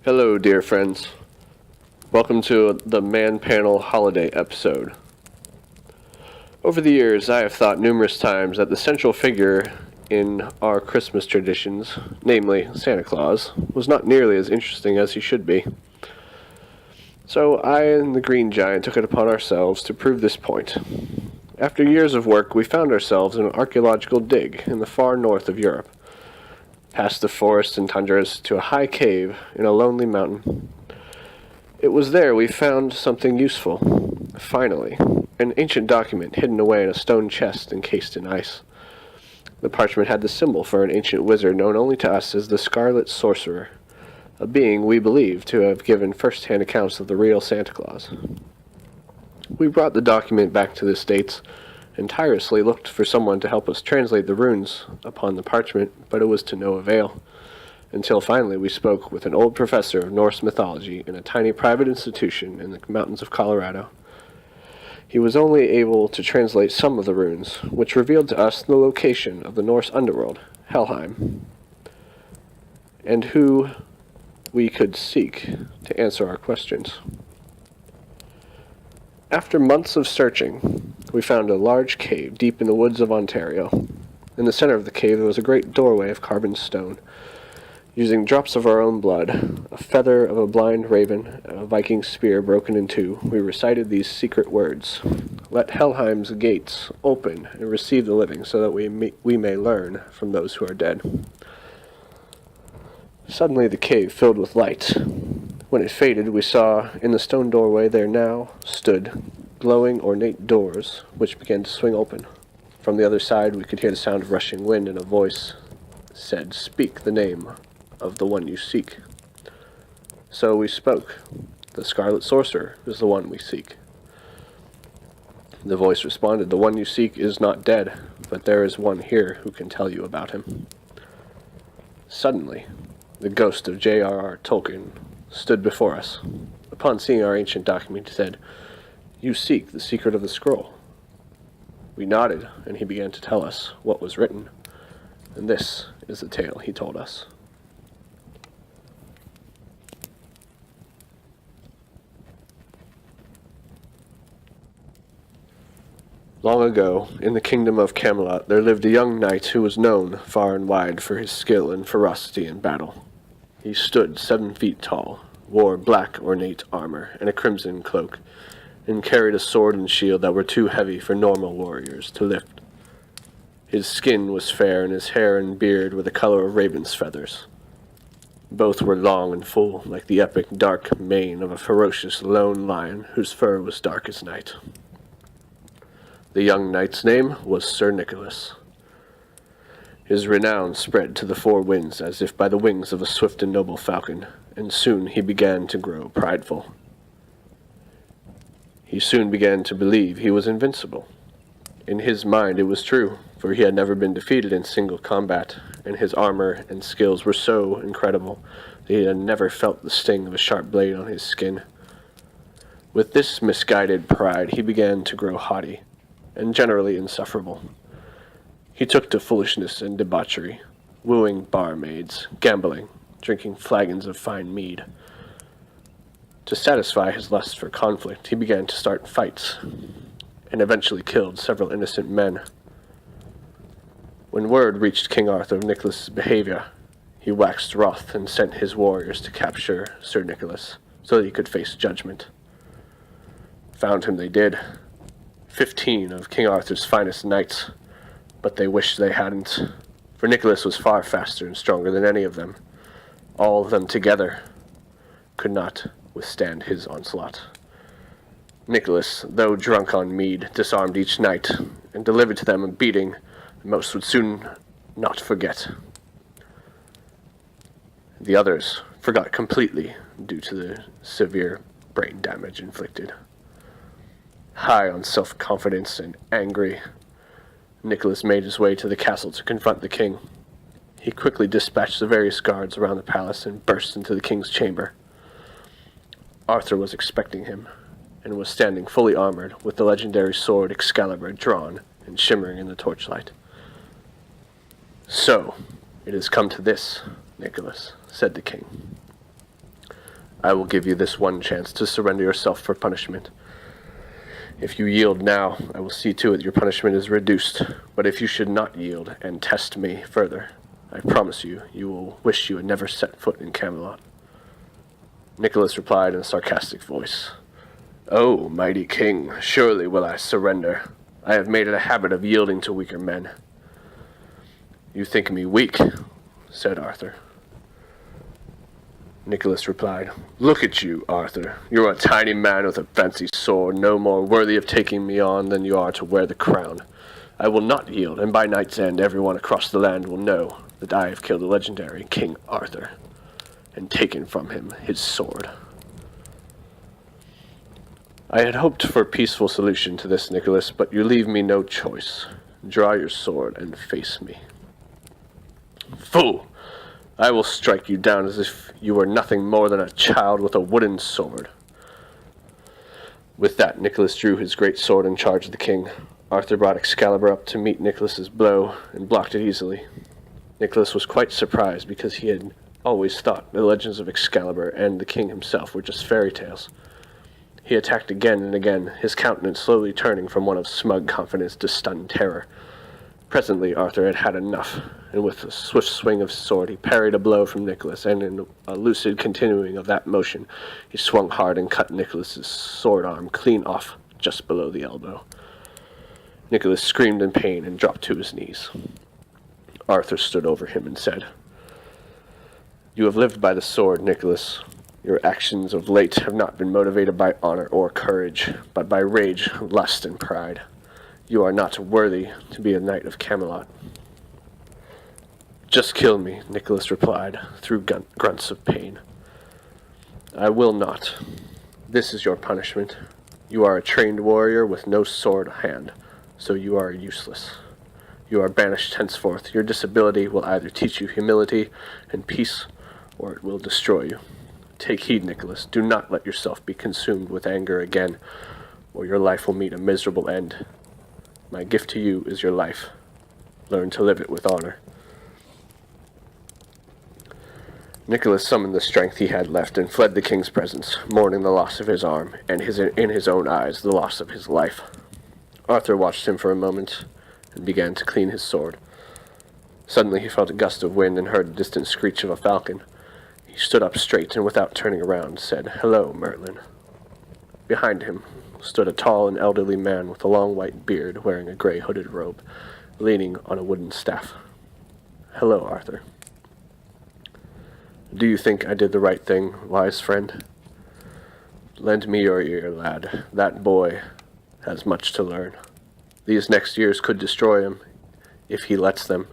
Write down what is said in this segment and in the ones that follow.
Hello, dear friends. Welcome to the Man Panel Holiday episode. Over the years, I have thought numerous times that the central figure in our Christmas traditions, namely Santa Claus, was not nearly as interesting as he should be. So I and the Green Giant took it upon ourselves to prove this point. After years of work, we found ourselves in an archaeological dig in the far north of Europe, past the forests and tundras to a high cave in a lonely mountain. It was there we found something useful. Finally, an ancient document hidden away in a stone chest encased in ice. The parchment had the symbol for an ancient wizard known only to us as the Scarlet Sorcerer, a being we believe to have given first-hand accounts of the real Santa Claus. We brought the document back to the States and tirelessly looked for someone to help us translate the runes upon the parchment, but it was to no avail, until finally we spoke with an old professor of Norse mythology in a tiny private institution in the mountains of Colorado. He was only able to translate some of the runes, which revealed to us the location of the Norse underworld, Helheim, and who we could seek to answer our questions. After months of searching, we found a large cave deep in the woods of Ontario. In the center of the cave there was a great doorway of carven stone. Using drops of our own blood, a feather of a blind raven, and a Viking spear broken in two, we recited these secret words. Let Helheim's gates open and receive the living, so that we may learn from those who are dead. Suddenly the cave filled with light. When it faded, we saw in the stone doorway there now stood glowing ornate doors, which began to swing open. From the other side we could hear the sound of rushing wind, and a voice said, "Speak the name of the one you seek." So we spoke. The Scarlet Sorcerer is the one we seek. The voice responded, "The one you seek is not dead, but there is one here who can tell you about him." Suddenly, the ghost of J.R.R. Tolkien stood before us. Upon seeing our ancient document, he said, "You seek the secret of the scroll." We nodded, and he began to tell us what was written. And this is the tale he told us. Long ago, in the kingdom of Camelot, there lived a young knight who was known far and wide for his skill and ferocity in battle. He stood 7 feet tall, wore black ornate armor and a crimson cloak, and carried a sword and shield that were too heavy for normal warriors to lift. His skin was fair, and his hair and beard were the color of raven's feathers. Both were long and full, like the epic dark mane of a ferocious lone lion whose fur was dark as night. The young knight's name was Sir Nicholas. His renown spread to the 4 winds as if by the wings of a swift and noble falcon, and soon he began to grow prideful. He soon began to believe he was invincible. In his mind it was true, for he had never been defeated in single combat, and his armor and skills were so incredible that he had never felt the sting of a sharp blade on his skin. With this misguided pride he began to grow haughty, and generally insufferable. He took to foolishness and debauchery, wooing barmaids, gambling, drinking flagons of fine mead. To satisfy his lust for conflict, he began to start fights, and eventually killed several innocent men. When word reached King Arthur of Nicholas's behavior, he waxed wroth and sent his warriors to capture Sir Nicholas, so that he could face judgment. Found him they did, 15 of King Arthur's finest knights, but they wished they hadn't, for Nicholas was far faster and stronger than any of them. All of them together could not withstand his onslaught. Nicholas, though drunk on mead, disarmed each knight, and delivered to them a beating most would soon not forget. The others forgot completely due to the severe brain damage inflicted. High on self-confidence and angry, Nicholas made his way to the castle to confront the king. He quickly dispatched the various guards around the palace and burst into the king's chamber. Arthur was expecting him, and was standing fully armored with the legendary sword Excalibur drawn and shimmering in the torchlight. "So, it has come to this, Nicholas," said the king. I will give you this one chance to surrender yourself for punishment. If you yield now, I will see to it your punishment is reduced. But if you should not yield and test me further, I promise you, you will wish you had never set foot in Camelot." Nicholas replied in a sarcastic voice, "O mighty king, surely will I surrender. I have made it a habit of yielding to weaker men." "You think me weak," said Arthur. Nicholas replied, "Look at you, Arthur. You are a tiny man with a fancy sword, no more worthy of taking me on than you are to wear the crown. I will not yield, and by night's end everyone across the land will know that I have killed the legendary King Arthur and taken from him his sword." "I had hoped for a peaceful solution to this, Nicholas, but you leave me no choice. Draw your sword and face me." "Fool! I will strike you down as if you were nothing more than a child with a wooden sword." With that, Nicholas drew his great sword and charged the king. Arthur brought Excalibur up to meet Nicholas's blow and blocked it easily. Nicholas was quite surprised because he had always thought the legends of Excalibur and the king himself were just fairy tales. He attacked again and again, his countenance slowly turning from one of smug confidence to stunned terror. Presently Arthur had had enough, and with a swift swing of his sword he parried a blow from Nicholas, and in a lucid continuing of that motion he swung hard and cut Nicholas's sword arm clean off just below the elbow. Nicholas screamed in pain and dropped to his knees. Arthur stood over him and said, "You have lived by the sword, Nicholas. Your actions of late have not been motivated by honor or courage, but by rage, lust, and pride. You are not worthy to be a knight of Camelot." "Just kill me," Nicholas replied, through grunts of pain. "I will not. This is your punishment. You are a trained warrior with no sword hand, so you are useless. You are banished henceforth. Your disability will either teach you humility and peace, or it will destroy you. Take heed, Nicholas. Do not let yourself be consumed with anger again, or your life will meet a miserable end. My gift to you is your life. Learn to live it with honor." Nicholas summoned the strength he had left and fled the king's presence, mourning the loss of his arm, and in his own eyes the loss of his life. Arthur watched him for a moment, and began to clean his sword. Suddenly he felt a gust of wind and heard the distant screech of a falcon. He stood up straight, and without turning around, said, "Hello, Merlin." Behind him stood a tall and elderly man with a long white beard, wearing a gray hooded robe, leaning on a wooden staff. "Hello, Arthur." "Do you think I did the right thing, wise friend?" "Lend me your ear, lad. That boy has much to learn. These next years could destroy him, if he lets them,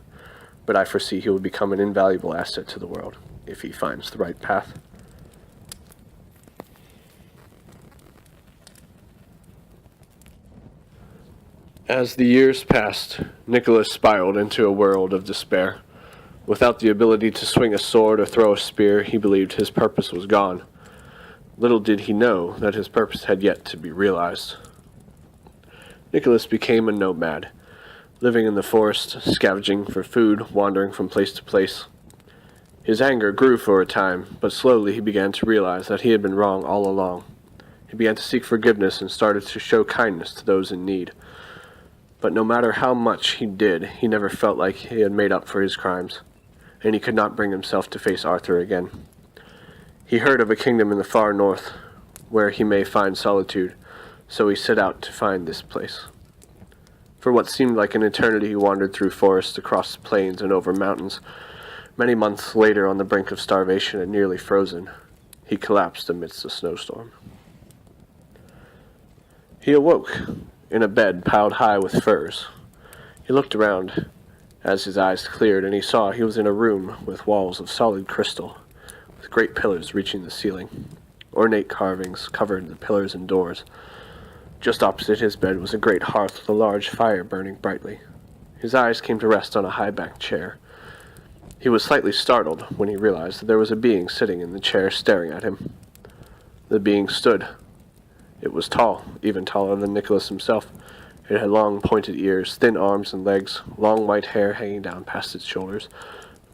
but I foresee he will become an invaluable asset to the world, if he finds the right path." As the years passed, Nicholas spiraled into a world of despair. Without the ability to swing a sword or throw a spear, he believed his purpose was gone. Little did he know that his purpose had yet to be realized. Nicholas became a nomad, living in the forest, scavenging for food, wandering from place to place. His anger grew for a time, but slowly he began to realize that he had been wrong all along. He began to seek forgiveness and started to show kindness to those in need. But no matter how much he did, he never felt like he had made up for his crimes, and he could not bring himself to face Arthur again. He heard of a kingdom in the far north, where he may find solitude, so he set out to find this place. For what seemed like an eternity he wandered through forests, across plains, and over mountains. Many months later, on the brink of starvation and nearly frozen, he collapsed amidst a snowstorm. He awoke in a bed piled high with furs. He looked around as his eyes cleared, and he saw he was in a room with walls of solid crystal, with great pillars reaching the ceiling. Ornate carvings covered the pillars and doors. Just opposite his bed was a great hearth with a large fire burning brightly. His eyes came to rest on a high-backed chair. He was slightly startled when he realized that there was a being sitting in the chair staring at him. The being stood. It was tall, even taller than Nicholas himself. It had long pointed ears, thin arms and legs, long white hair hanging down past its shoulders,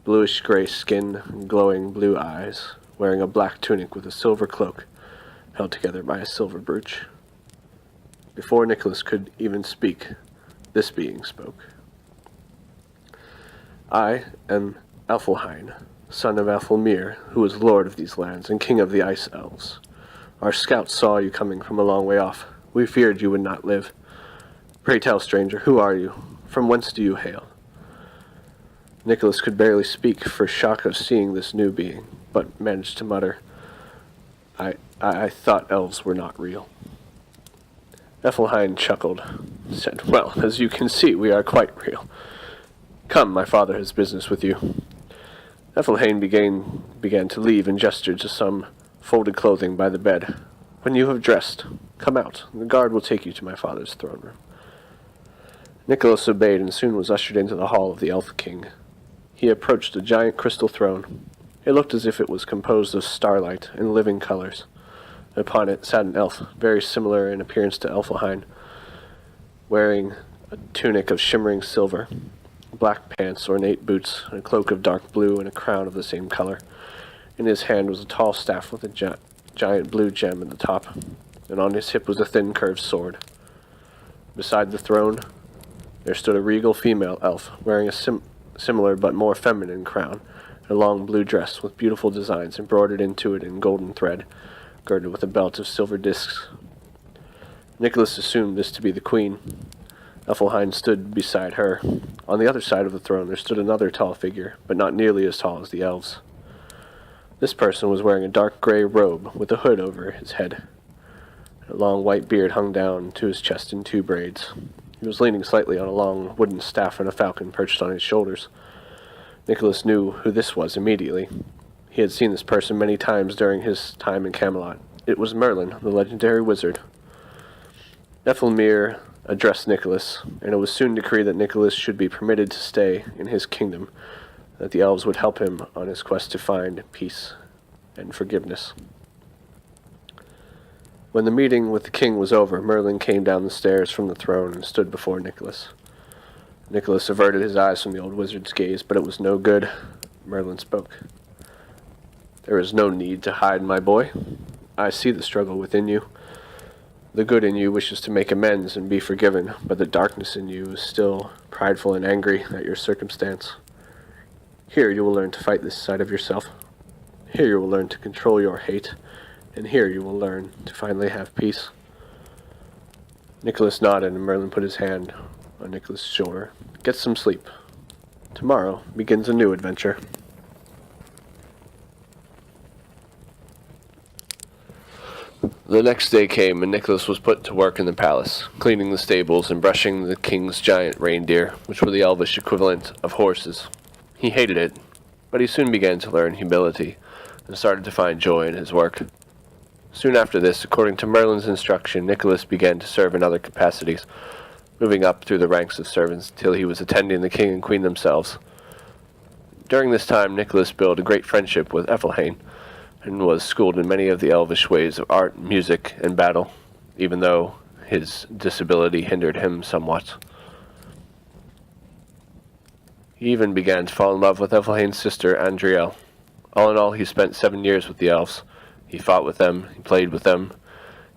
bluish-gray skin, and glowing blue eyes, wearing a black tunic with a silver cloak, held together by a silver brooch. Before Nicholas could even speak, this being spoke. I am Elfhelhein, son of Elfhelmir, who is lord of these lands and king of the Ice Elves. Our scouts saw you coming from a long way off. We feared you would not live. Pray tell, stranger, who are you? From whence do you hail? Nicholas could barely speak for shock of seeing this new being, but managed to mutter, I thought elves were not real. Elfhelhein chuckled, said, Well, as you can see, we are quite real. Come, my father has business with you. Elfhelhein began to leave and gestured to some folded clothing by the bed. When you have dressed, come out, and the guard will take you to my father's throne room. Nicholas obeyed and soon was ushered into the hall of the Elf King. He approached a giant crystal throne. It looked as if it was composed of starlight and living colors. Upon it sat an elf, very similar in appearance to Elfhelhein, wearing a tunic of shimmering silver, black pants, ornate boots, a cloak of dark blue, and a crown of the same color. In his hand was a tall staff with a giant blue gem at the top, and on his hip was a thin curved sword. Beside the throne, there stood a regal female elf, wearing a similar but more feminine crown, a long blue dress with beautiful designs embroidered into it in golden thread, girded with a belt of silver discs. Nicholas assumed this to be the queen. Elfhelhein stood beside her. On the other side of the throne there stood another tall figure, but not nearly as tall as the elves. This person was wearing a dark gray robe with a hood over his head. A long white beard hung down to his chest in 2 braids. He was leaning slightly on a long wooden staff and a falcon perched on his shoulders. Nicholas knew who this was immediately. He had seen this person many times during his time in Camelot. It was Merlin, the legendary wizard. Elfhelmir addressed Nicholas, and it was soon decreed that Nicholas should be permitted to stay in his kingdom, that the elves would help him on his quest to find peace and forgiveness. When the meeting with the king was over, Merlin came down the stairs from the throne and stood before Nicholas. Nicholas averted his eyes from the old wizard's gaze, but it was no good. Merlin spoke. There is no need to hide, my boy. I see the struggle within you. The good in you wishes to make amends and be forgiven, but the darkness in you is still prideful and angry at your circumstance. Here you will learn to fight this side of yourself. Here you will learn to control your hate, and here you will learn to finally have peace. Nicholas nodded, and Merlin put his hand on Nicholas' shoulder. Get some sleep. Tomorrow begins a new adventure. The next day came, and Nicholas was put to work in the palace, cleaning the stables and brushing the king's giant reindeer, which were the elvish equivalent of horses. He hated it, but he soon began to learn humility, and started to find joy in his work. Soon after this, according to Merlin's instruction, Nicholas began to serve in other capacities, moving up through the ranks of servants until he was attending the king and queen themselves. During this time, Nicholas built a great friendship with Elfhelhein, and was schooled in many of the elvish ways of art, music, and battle, even though his disability hindered him somewhat. He even began to fall in love with Elfhelhein's sister, Andriel. All in all, he spent 7 years with the elves. He fought with them, he played with them,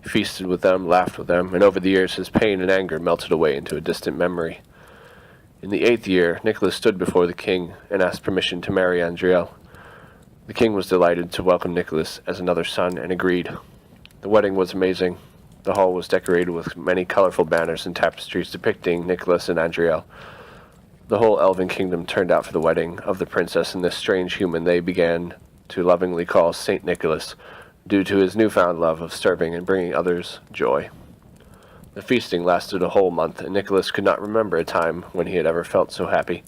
he feasted with them, laughed with them, and over the years his pain and anger melted away into a distant memory. In the 8th year, Nicholas stood before the king and asked permission to marry Andriel. The king was delighted to welcome Nicholas as another son and agreed. The wedding was amazing. The hall was decorated with many colorful banners and tapestries depicting Nicholas and Andriel. The whole elven kingdom turned out for the wedding of the princess and this strange human they began to lovingly call Saint Nicholas, due to his newfound love of serving and bringing others joy. The feasting lasted a whole month, and Nicholas could not remember a time when he had ever felt so happy.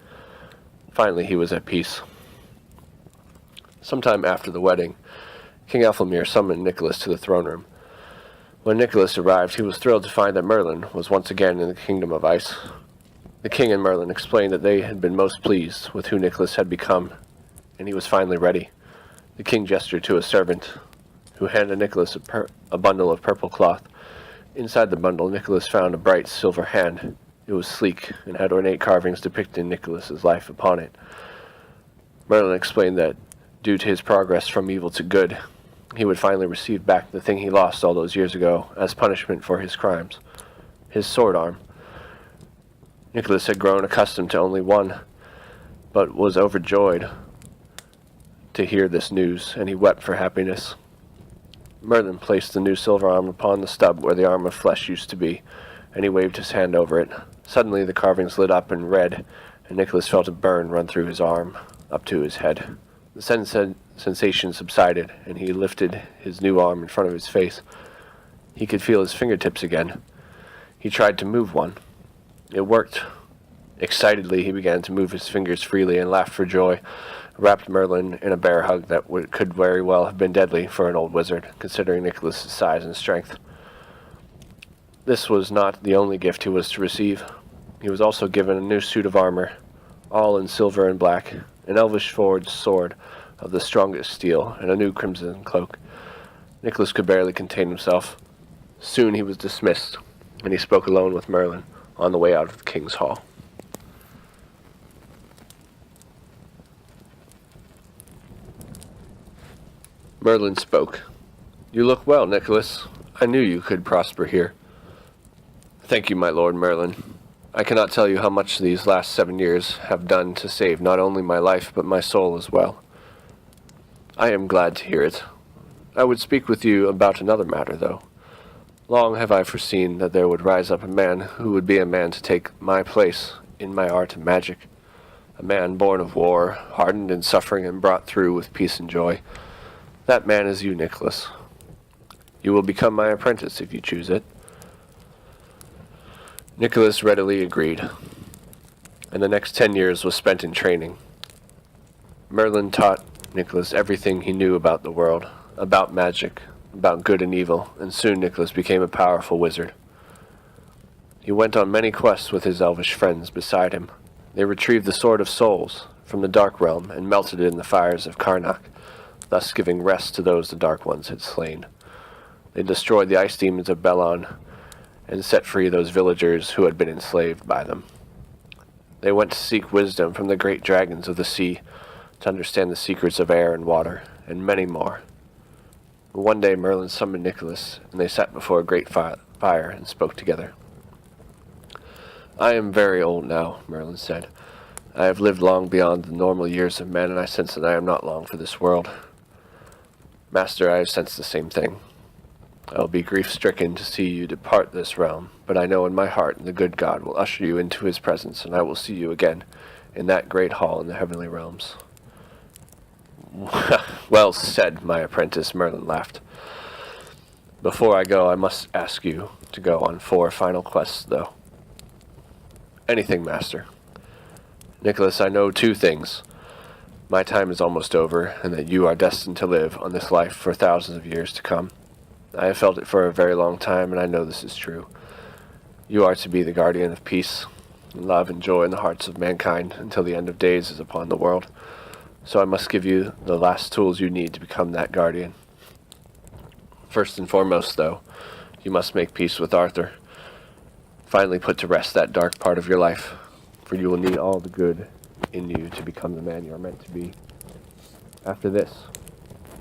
Finally, he was at peace. Sometime after the wedding, King Elfhelmir summoned Nicholas to the throne room. When Nicholas arrived, he was thrilled to find that Merlin was once again in the Kingdom of Ice. The king and Merlin explained that they had been most pleased with who Nicholas had become, and he was finally ready. The king gestured to a servant, who handed Nicholas a bundle of purple cloth. Inside the bundle, Nicholas found a bright silver hand. It was sleek and had ornate carvings depicting Nicholas's life upon it. Merlin explained that Due to his progress from evil to good, he would finally receive back the thing he lost all those years ago as punishment for his crimes, his sword arm. Nicholas had grown accustomed to only one, but was overjoyed to hear this news, and he wept for happiness. Merlin placed the new silver arm upon the stub where the arm of flesh used to be, and he waved his hand over it. Suddenly the carvings lit up in red, and Nicholas felt a burn run through his arm, up to his head. The sensation subsided, and he lifted his new arm in front of his face. He could feel his fingertips again. He tried to move one. It worked. Excitedly, he began to move his fingers freely and laughed for joy, wrapped Merlin in a bear hug that could very well have been deadly for an old wizard, considering Nicholas's size and strength. This was not the only gift he was to receive. He was also given a new suit of armor, all in silver and black, an elvish forged sword of the strongest steel, and a new crimson cloak. Nicholas could barely contain himself. Soon he was dismissed, and he spoke alone with Merlin on the way out of the king's hall. Merlin spoke. "You look well, Nicholas. I knew you could prosper here." "Thank you, my lord Merlin. I cannot tell you how much these last 7 years have done to save not only my life, but my soul as well." "I am glad to hear it. I would speak with you about another matter, though. Long have I foreseen that there would rise up a man who would be a man to take my place in my art of magic. A man born of war, hardened in suffering and brought through with peace and joy. That man is you, Nicholas. You will become my apprentice if you choose it." Nicholas readily agreed, and the next 10 years was spent in training. Merlin taught Nicholas everything he knew about the world, about magic, about good and evil, and soon Nicholas became a powerful wizard. He went on many quests with his elvish friends beside him. They retrieved the Sword of Souls from the Dark Realm and melted it in the fires of Karnak, thus giving rest to those the Dark Ones had slain. They destroyed the ice demons of Belon and set free those villagers who had been enslaved by them. They went to seek wisdom from the great dragons of the sea, to understand the secrets of air and water, and many more. One day Merlin summoned Nicholas, and they sat before a great fire and spoke together. "I am very old now," Merlin said. "I have lived long beyond the normal years of men, and I sense that I am not long for this world. Master, I have sensed the same thing. I will be grief-stricken to see you depart this realm, but I know in my heart the good God will usher you into his presence, and I will see you again in that great hall in the heavenly realms." "Well said, my apprentice," Merlin laughed. "Before I go, I must ask you to go on 4 final quests, though." "Anything, master." "Nicholas, I know 2 things. My time is almost over, and that you are destined to live on this life for thousands of years to come. I have felt it for a very long time, and I know this is true. You are to be the guardian of peace, and love and joy in the hearts of mankind until the end of days is upon the world. So I must give you the last tools you need to become that guardian. First and foremost, though, you must make peace with Arthur. Finally put to rest that dark part of your life, for you will need all the good in you to become the man you are meant to be. After this,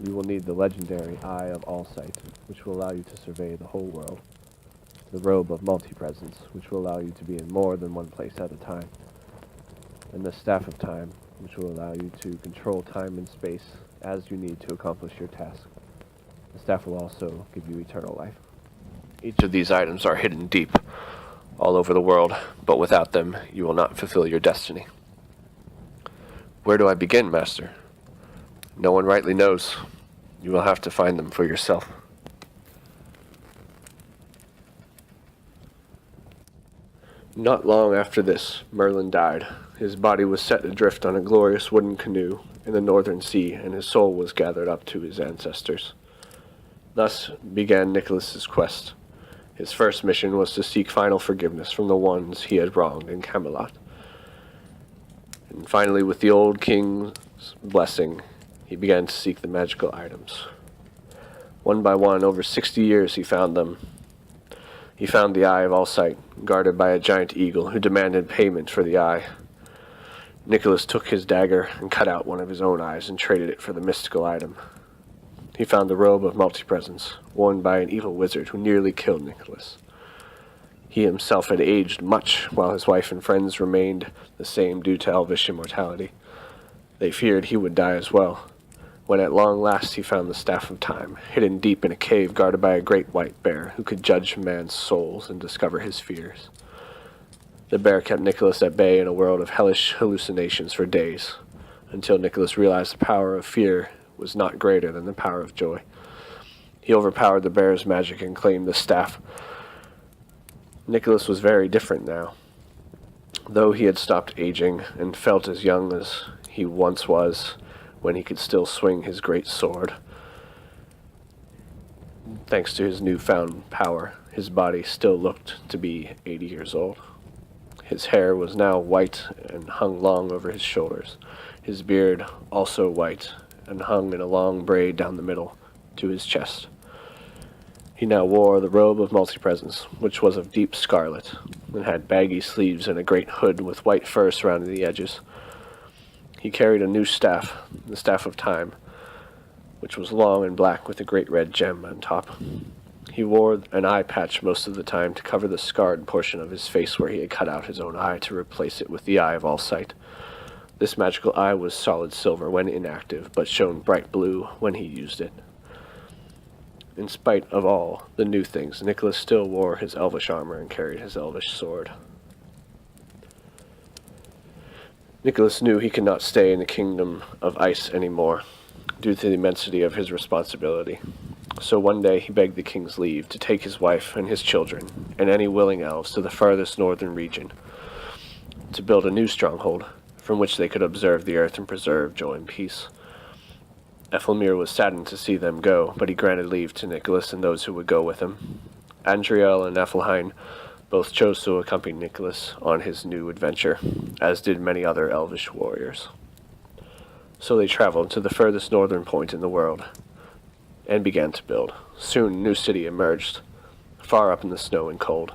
you will need the legendary Eye of All-Sight, which will allow you to survey the whole world. The Robe of Multi-Presence, which will allow you to be in more than one place at a time. And the Staff of Time, which will allow you to control time and space as you need to accomplish your task. The staff will also give you eternal life. Each of these items are hidden deep, all over the world, but without them, you will not fulfill your destiny." "Where do I begin, master?" "No one rightly knows. You will have to find them for yourself." Not long after this, Merlin died. His body was set adrift on a glorious wooden canoe in the northern sea, and his soul was gathered up to his ancestors. Thus began Nicholas's quest. His first mission was to seek final forgiveness from the ones he had wronged in Camelot. And finally, with the old king's blessing, he began to seek the magical items. One by one, over 60 years, he found them. He found the Eye of All-Sight, guarded by a giant eagle who demanded payment for the eye. Nicholas took his dagger and cut out one of his own eyes and traded it for the mystical item. He found the robe of multi-presence, worn by an evil wizard who nearly killed Nicholas. He himself had aged much, while his wife and friends remained the same due to elvish immortality. They feared he would die as well, when at long last he found the Staff of Time, hidden deep in a cave guarded by a great white bear who could judge man's souls and discover his fears. The bear kept Nicholas at bay in a world of hellish hallucinations for days, until Nicholas realized the power of fear was not greater than the power of joy. He overpowered the bear's magic and claimed the staff. Nicholas was very different now. Though he had stopped aging and felt as young as he once was, when he could still swing his great sword. Thanks to his newfound power, his body still looked to be 80 years old. His hair was now white and hung long over his shoulders. His beard, also white, and hung in a long braid down the middle to his chest. He now wore the robe of multi-presence, which was of deep scarlet, and had baggy sleeves and a great hood with white fur surrounding the edges. He carried a new staff, the Staff of Time, which was long and black with a great red gem on top. He wore an eye patch most of the time to cover the scarred portion of his face where he had cut out his own eye to replace it with the Eye of All Sight. This magical eye was solid silver when inactive, but shone bright blue when he used it. In spite of all the new things, Nicholas still wore his elvish armor and carried his elvish sword. Nicholas knew he could not stay in the kingdom of ice anymore, due to the immensity of his responsibility. So one day he begged the king's leave to take his wife and his children, and any willing elves, to the farthest northern region, to build a new stronghold, from which they could observe the earth and preserve joy and peace. Ethelmir was saddened to see them go, but he granted leave to Nicholas and those who would go with him. Andriel and Ethelheim both chose to accompany Nicholas on his new adventure, as did many other elvish warriors. So they traveled to the furthest northern point in the world, and began to build. Soon a new city emerged, far up in the snow and cold,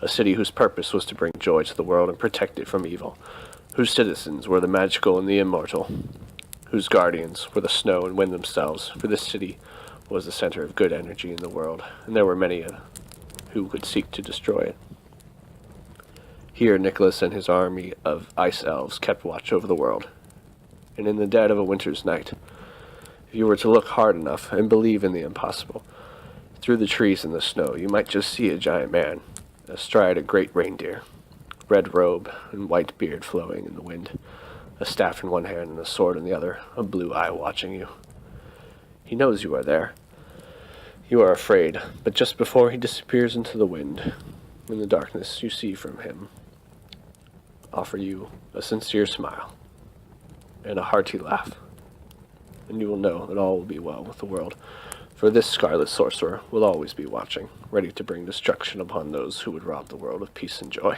a city whose purpose was to bring joy to the world and protect it from evil, whose citizens were the magical and the immortal, whose guardians were the snow and wind themselves, for this city was the center of good energy in the world, and there were many who could seek to destroy it. Here Nicholas and his army of ice elves kept watch over the world, and in the dead of a winter's night, if you were to look hard enough and believe in the impossible, through the trees and the snow you might just see a giant man, astride a great reindeer, red robe and white beard flowing in the wind, a staff in one hand and a sword in the other, a blue eye watching you. He knows you are there. You are afraid, but just before he disappears into the wind, in the darkness you see from him offer you a sincere smile and a hearty laugh, and you will know that all will be well with the world, for this scarlet sorcerer will always be watching, ready to bring destruction upon those who would rob the world of peace and joy.